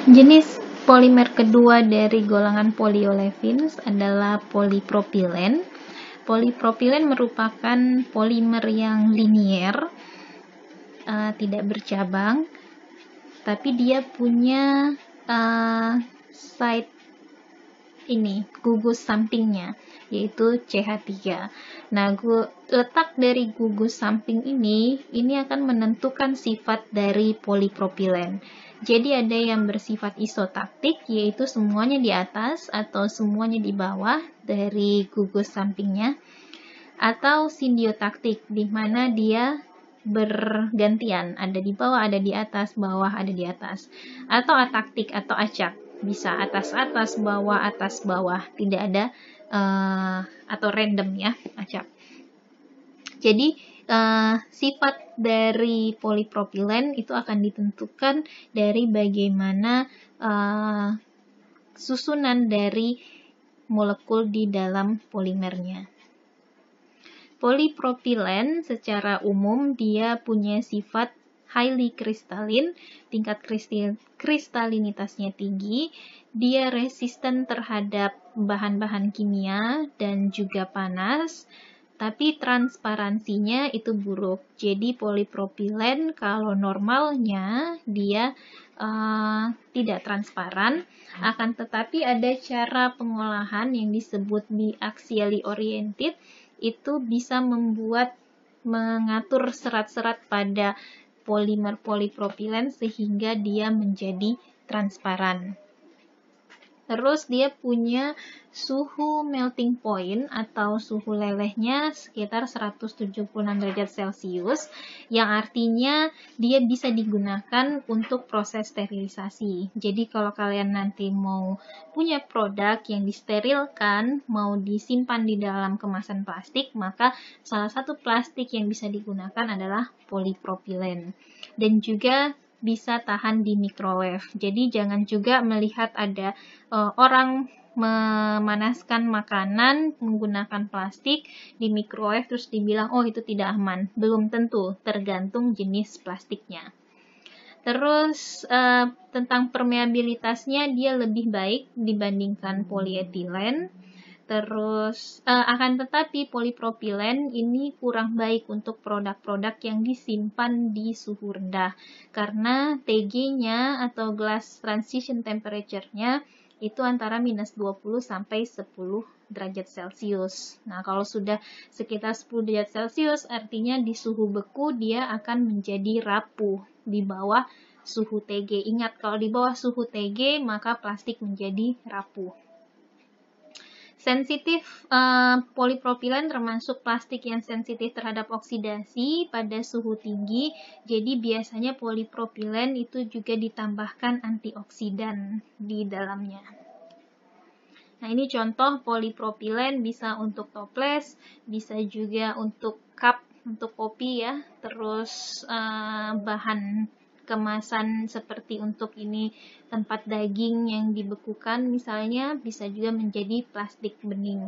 Jenis polimer kedua dari golongan polyolefins adalah polipropilen. Polipropilen merupakan polimer yang linier, tidak bercabang, tapi dia punya side gugus sampingnya, yaitu CH3. Nah, letak dari gugus samping ini akan menentukan sifat dari polipropilen. Jadi ada yang bersifat isotaktik, yaitu semuanya di atas atau semuanya di bawah dari gugus sampingnya, atau sindiotaktik, di mana dia bergantian, ada di bawah, ada di atas, bawah, ada di atas, atau ataktik atau acak, bisa atas-atas, bawah, tidak ada atau random ya, acak. Jadi sifat dari polipropilen itu akan ditentukan dari bagaimana susunan dari molekul di dalam polimernya. Polipropilen secara umum dia punya sifat highly crystalline, tingkat kristalinitasnya tinggi, dia resisten terhadap bahan-bahan kimia dan juga panas, tapi transparansinya itu buruk. Jadi polipropilen kalau normalnya dia tidak transparan, akan tetapi ada cara pengolahan yang disebut biaxially oriented, itu bisa mengatur serat-serat pada polimer polipropilen sehingga dia menjadi transparan. Terus dia punya suhu melting point atau suhu lelehnya sekitar 176 derajat Celcius, yang artinya dia bisa digunakan untuk proses sterilisasi. Jadi kalau kalian nanti mau punya produk yang disterilkan, mau disimpan di dalam kemasan plastik, maka salah satu plastik yang bisa digunakan adalah polipropilen. Dan juga bisa tahan di microwave. Jadi jangan juga melihat ada orang memanaskan makanan menggunakan plastik di microwave terus dibilang oh itu tidak aman. Belum tentu, tergantung jenis plastiknya. Terus tentang permeabilitasnya dia lebih baik dibandingkan polyethylene. Terus akan tetapi polipropilen ini kurang baik untuk produk-produk yang disimpan di suhu rendah karena TG-nya atau glass transition temperature-nya itu antara minus 20 sampai 10 derajat Celcius. Nah, kalau sudah sekitar 10 derajat Celcius artinya di suhu beku dia akan menjadi rapuh di bawah suhu TG. Ingat, kalau di bawah suhu TG maka plastik menjadi rapuh. Sensitif polipropilen termasuk plastik yang sensitif terhadap oksidasi pada suhu tinggi. Jadi biasanya polipropilen itu juga ditambahkan antioksidan di dalamnya. Nah, ini contoh polipropilen bisa untuk toples, bisa juga untuk cup, untuk kopi ya. Terus bahan kemasan seperti untuk ini tempat daging yang dibekukan misalnya bisa juga menjadi plastik bening.